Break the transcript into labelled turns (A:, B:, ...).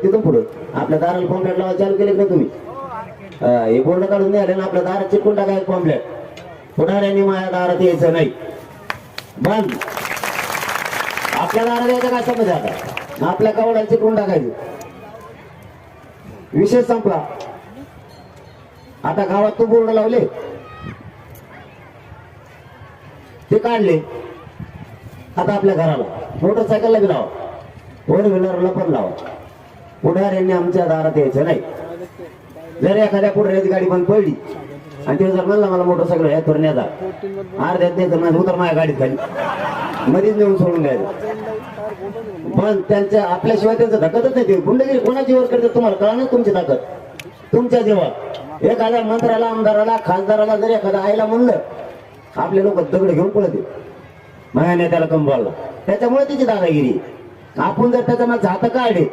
A: तिथून पुढे आपल्या दाराला पॉम्पलेट लावायला चालू केले का तुम्ही? हे बोर्ड काढून नाही आले ना आपल्या दारात चिटकून टाकायचं पॉम्पलेट. पुढाऱ्यांनी माझ्या दारात यायचं नाही, बंद. आपल्या दारात यायचं काय समज आता, आपल्या कवडाला चिटकून टाकायचं, विषय संपला. आता गावात तू बोर्ड लावले, ते काढले, आता आपल्या घराला मोटरसायकलला बी लावा, फोर व्हीलरला पण लावा. पुढाऱ्यांनी आमच्या दारात यायचं नाही. जर एखाद्या पुढाऱ्याची गाडी बंद पडली आणि ते जर म्हणला मला मोटरसायकल ह्या थोडं न्याचा, अर्ध्यात द्यायचं माझं उतर माझ्या गाडीत खाली, मध्येच नेऊन सोडून द्यायचं. पण त्यांच्या आपल्याशिवाय त्यांचं धकतच नाही. ते गुंडगिरी कोणाची वर करते तुम्हाला कळणार तुमची ताकद तुमच्या जेव्हा एखाद्या मंत्र्याला, आमदाराला, खासदाराला जर एखाद्या आईला म्हणलं, आपले लोक दगड घेऊन पळते माझ्या नेत्याला कमवायला. त्याच्यामुळे तिची दादागिरी. आपण जर त्याच्या मागचे हात काढले